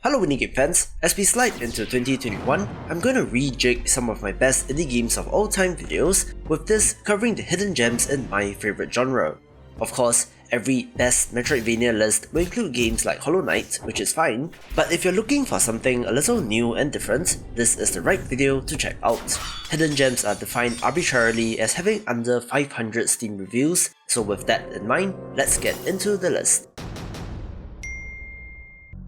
Hello Game fans, as we slide into 2021, I'm going to rejig some of my best indie games of all time videos, with this covering the hidden gems in my favourite genre. Of course, every best Metroidvania list will include games like Hollow Knight, which is fine, but if you're looking for something a little new and different, this is the right video to check out. Hidden gems are defined arbitrarily as having under 500 Steam reviews, so with that in mind, let's get into the list.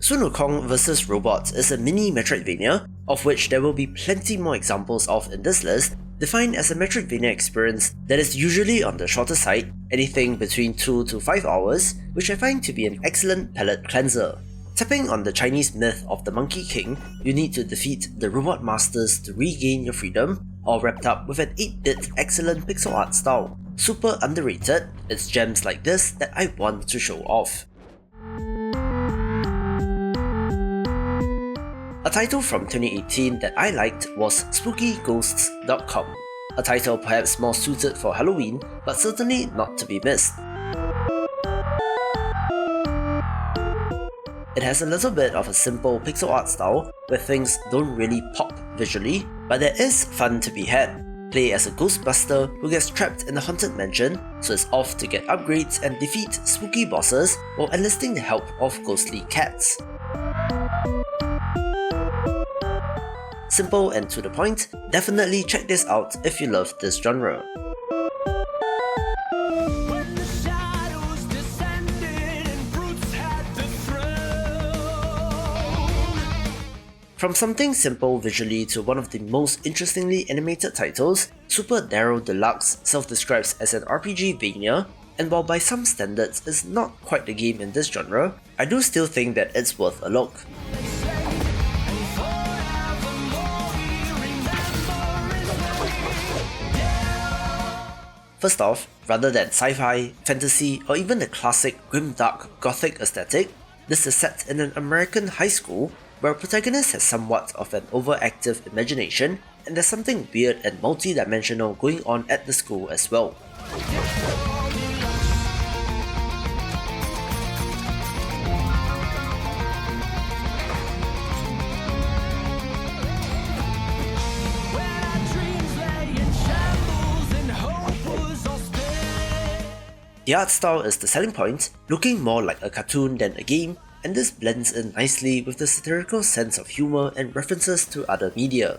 Sun Wukong VS Robot is a mini Metroidvania, of which there will be plenty more examples of in this list, defined as a Metroidvania experience that is usually on the shorter side, anything between 2 to 5 hours, which I find to be an excellent palate cleanser. Tapping on the Chinese myth of the Monkey King, you need to defeat the robot masters to regain your freedom, all wrapped up with an 8-bit excellent pixel art style. Super underrated, it's gems like this that I want to show off. A title from 2018 that I liked was SpookyGhosts.com, a title perhaps more suited for Halloween, but certainly not to be missed. It has a little bit of a simple pixel art style, where things don't really pop visually, but there is fun to be had. Play as a ghostbuster who gets trapped in a haunted mansion, so is off to get upgrades and defeat spooky bosses while enlisting the help of ghostly cats. Simple and to the point, definitely check this out if you love this genre. From something simple visually to one of the most interestingly animated titles, Super Daryl Deluxe self-describes as an RPG-vania, and while by some standards is not quite the game in this genre, I do still think that it's worth a look. First off, rather than sci-fi, fantasy, or even the classic grimdark gothic aesthetic, this is set in an American high school where a protagonist has somewhat of an overactive imagination, and there's something weird and multi-dimensional going on at the school as well. The art style is the selling point, looking more like a cartoon than a game, and this blends in nicely with the satirical sense of humour and references to other media.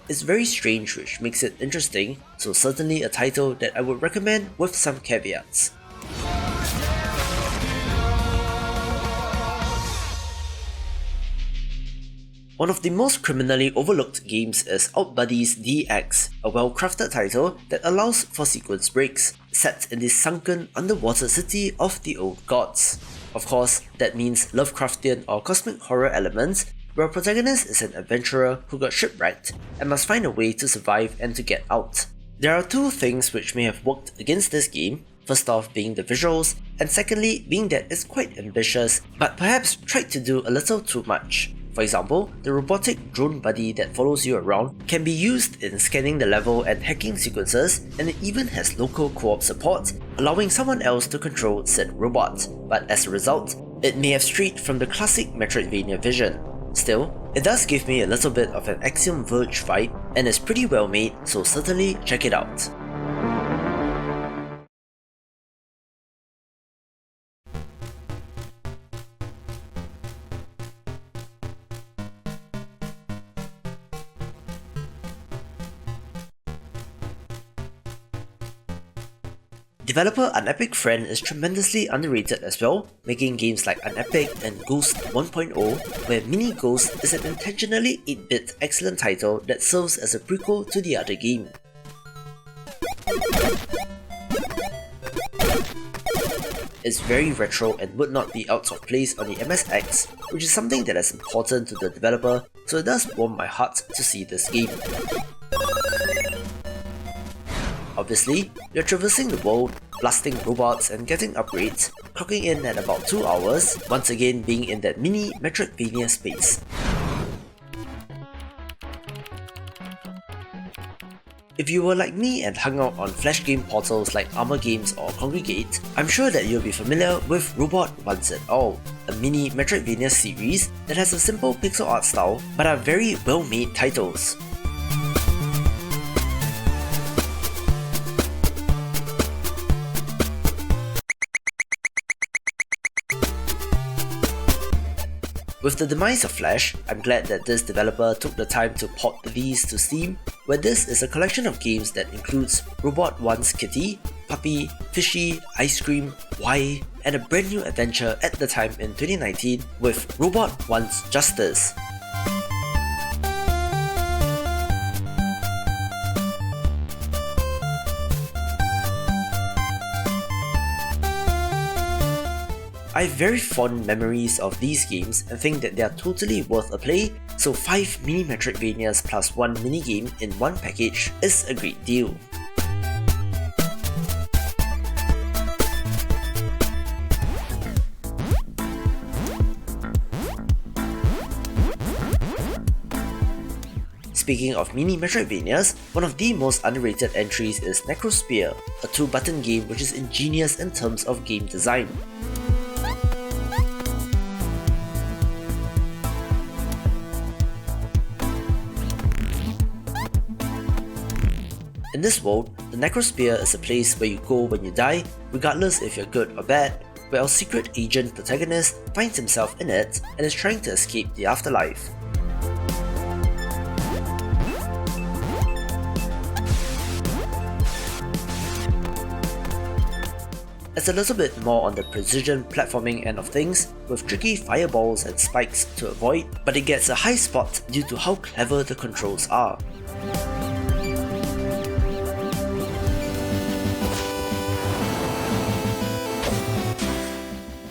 It's very strange, which makes it interesting, so certainly a title that I would recommend with some caveats. One of the most criminally overlooked games is OUTBUDDIES DX, a well-crafted title that allows for sequence breaks, set in the sunken underwater city of the old gods. Of course, that means Lovecraftian or cosmic horror elements, where a protagonist is an adventurer who got shipwrecked and must find a way to survive and to get out. There are two things which may have worked against this game, first off being the visuals, and secondly being that it's quite ambitious, but perhaps tried to do a little too much. For example, the robotic drone buddy that follows you around can be used in scanning the level and hacking sequences, and it even has local co-op support, allowing someone else to control said robot, but as a result, it may have strayed from the classic Metroidvania vision. Still, it does give me a little bit of an Axiom Verge vibe and is pretty well made, so certainly check it out. Developer Unepic Friend is tremendously underrated as well, making games like Unepic and Ghost 1.0, where Mini Ghost is an intentionally 8-bit excellent title that serves as a prequel to the other game. It's very retro and would not be out of place on the MSX, which is something that is important to the developer, so it does warm my heart to see this game. Obviously, you're traversing the world, blasting robots and getting upgrades, clocking in at about 2 hours, once again being in that mini Metroidvania space. If you were like me and hung out on flash game portals like Armor Games or Congregate, I'm sure that you'll be familiar with Robot Once and All, a mini Metroidvania series that has a simple pixel art style but are very well made titles. With the demise of Flash, I'm glad that this developer took the time to port these to Steam, where this is a collection of games that includes Robot Wants Kitty, Puppy, Fishy, Ice Cream, Y, and a brand new adventure at the time in 2019 with Robot Wants Justice. I have very fond memories of these games and think that they are totally worth a play, so 5 mini Metroidvanias plus 1 minigame in one package is a great deal. Speaking of mini Metroidvanias, one of the most underrated entries is Necrosphere, a 2-button game which is ingenious in terms of game design. In this world, the Necrosphere is a place where you go when you die, regardless if you're good or bad, where our secret agent protagonist finds himself in it and is trying to escape the afterlife. It's a little bit more on the precision platforming end of things, with tricky fireballs and spikes to avoid, but it gets a high spot due to how clever the controls are.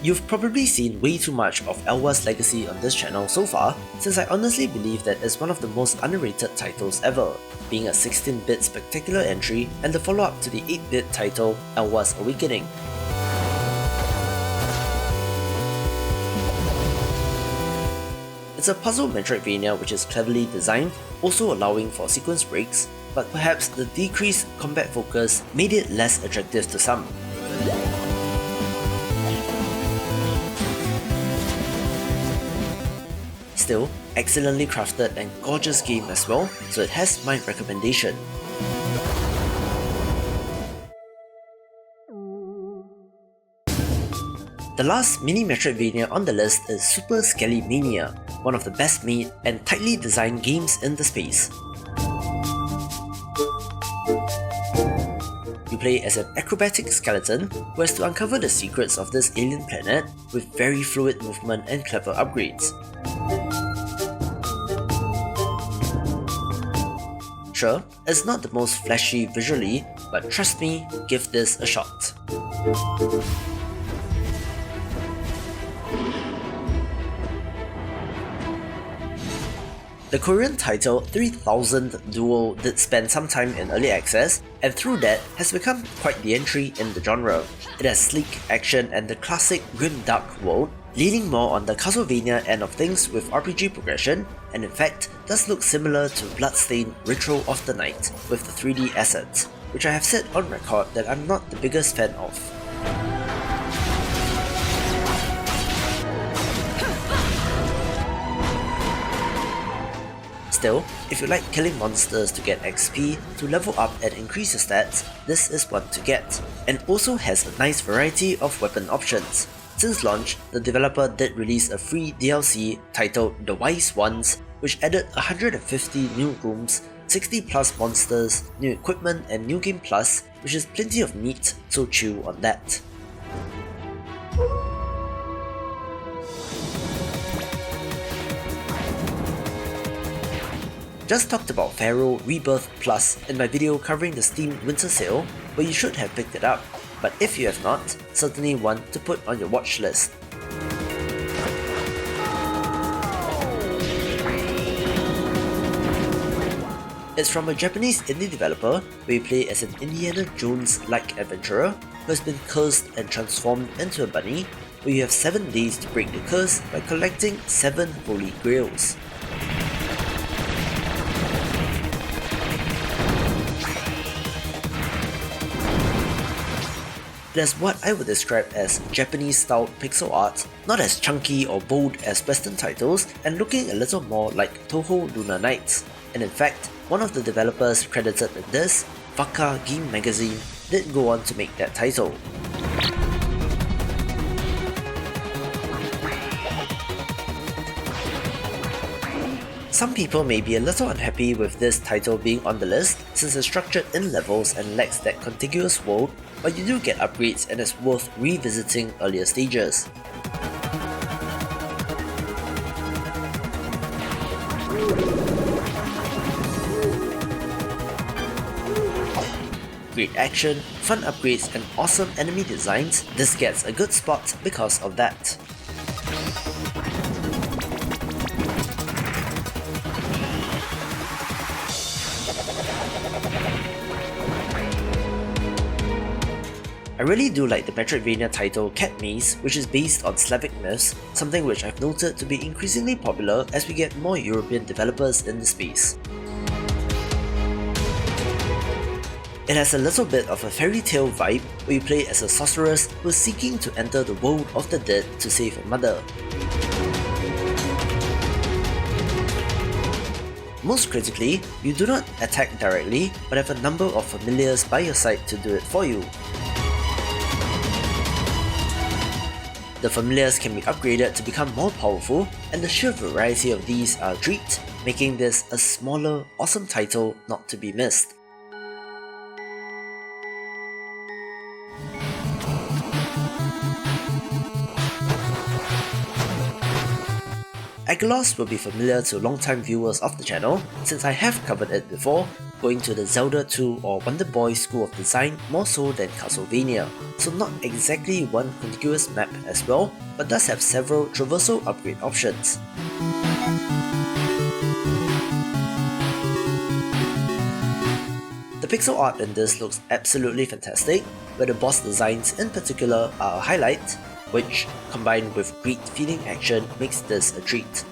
You've probably seen way too much of Alwa's legacy on this channel so far, since I honestly believe that it's one of the most underrated titles ever, being a 16-bit spectacular entry and the follow-up to the 8-bit title Alwa's Awakening. It's a puzzle Metroidvania which is cleverly designed, also allowing for sequence breaks, but perhaps the decreased combat focus made it less attractive to some. Still, excellently crafted and gorgeous game as well, so it has my recommendation. The last mini Metroidvania on the list is Super Skelemania, one of the best made and tightly designed games in the space. You play as an acrobatic skeleton who has to uncover the secrets of this alien planet with very fluid movement and clever upgrades. Sure, it's not the most flashy visually, but trust me, give this a shot. The Korean title 3000 Duel did spend some time in early access, and through that has become quite the entry in the genre. It has sleek action and the classic grim dark world, leaning more on the Castlevania end of things with RPG progression, and in fact does look similar to Bloodstained Ritual of the Night with the 3D assets, which I have said on record that I'm not the biggest fan of. Still, if you like killing monsters to get XP, to level up and increase your stats, this is one to get, and also has a nice variety of weapon options. Since launch, the developer did release a free DLC titled The Wise Ones, which added 150 new rooms, 60 plus monsters, new equipment and new game plus, which is plenty of meat, so chew on that. Just talked about Referral Rebirth Plus in my video covering the Steam Winter Sale, where you should have picked it up, but if you have not, certainly one to put on your watch list. It's from a Japanese indie developer where you play as an Indiana Jones-like adventurer who has been cursed and transformed into a bunny, where you have 7 days to break the curse by collecting 7 holy grails. It has what I would describe as Japanese-styled pixel art, not as chunky or bold as Western titles, and looking a little more like Toho Lunar Nights. And in fact, one of the developers credited in this, Vaka Game Magazine, did go on to make that title. Some people may be a little unhappy with this title being on the list since it's structured in levels and lacks that contiguous world, but you do get upgrades and it's worth revisiting earlier stages. Great action, fun upgrades and awesome enemy designs, this gets a good spot because of that. I really do like the Metroidvania title Cat Maze, which is based on Slavic myths, something which I've noted to be increasingly popular as we get more European developers in the space. It has a little bit of a fairy tale vibe where you play as a sorceress who is seeking to enter the world of the dead to save her mother. Most critically, you do not attack directly, but have a number of familiars by your side to do it for you. The familiars can be upgraded to become more powerful, and the sheer variety of these are a treat, making this a smaller, awesome title not to be missed. Agelos will be familiar to long-time viewers of the channel, since I have covered it before, going to the Zelda 2 or Wonder Boy school of design more so than Castlevania, so not exactly one contiguous map as well, but does have several traversal upgrade options. The pixel art in this looks absolutely fantastic, where the boss designs in particular are a highlight, which, combined with great feeling action, makes this a treat.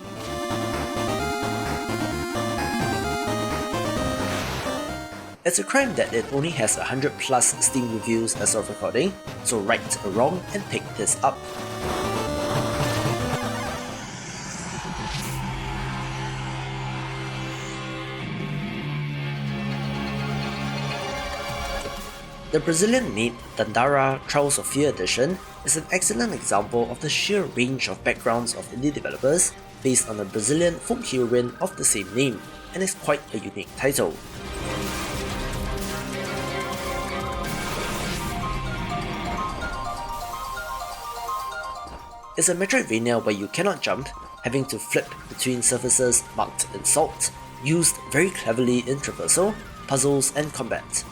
It's a crime that it only has 100 plus Steam reviews as of recording, so right or wrong and pick this up. The Brazilian-made Dandara Trials of Fear edition is an excellent example of the sheer range of backgrounds of indie developers based on a Brazilian folk heroine of the same name, and is quite a unique title. It's a Metroidvania where you cannot jump, having to flip between surfaces marked in salt, used very cleverly in traversal, puzzles and combat.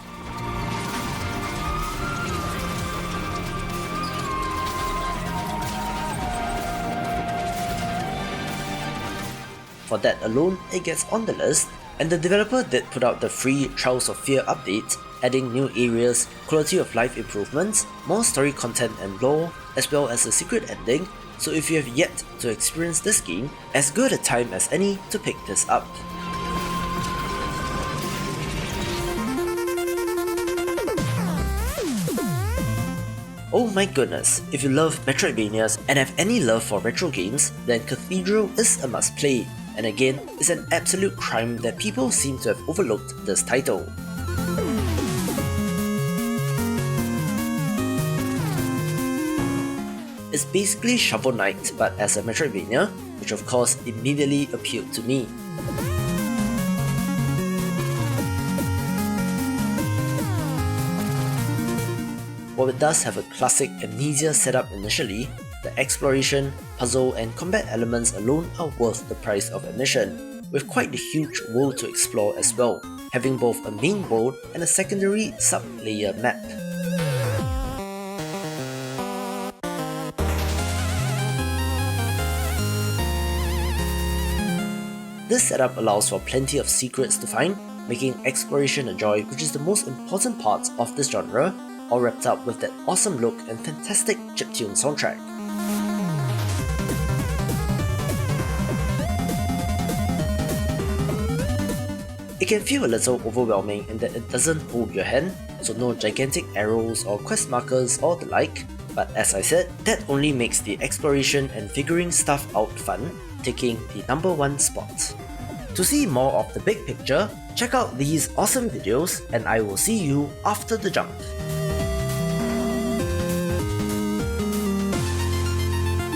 For that alone, it gets on the list, and the developer did put out the free Trials of Fear update, adding new areas, quality of life improvements, more story content and lore, as well as a secret ending, so if you have yet to experience this game, as good a time as any to pick this up. Oh my goodness, if you love Metroidvanias and have any love for retro games, then Cathedral is a must play, and again, it's an absolute crime that people seem to have overlooked this title. It's basically Shovel Knight but as a Metroidvania, which of course immediately appealed to me. While it does have a classic Amnesia setup initially, the exploration, puzzle and combat elements alone are worth the price of admission, with quite a huge world to explore as well, having both a main world and a secondary sub-layer map. This setup allows for plenty of secrets to find, making exploration a joy, which is the most important part of this genre, all wrapped up with that awesome look and fantastic chiptune soundtrack. It can feel a little overwhelming in that it doesn't hold your hand, so no gigantic arrows or quest markers or the like, but as I said, that only makes the exploration and figuring stuff out fun, taking the number 1 spot. To see more of the big picture, check out these awesome videos and I will see you after the jump.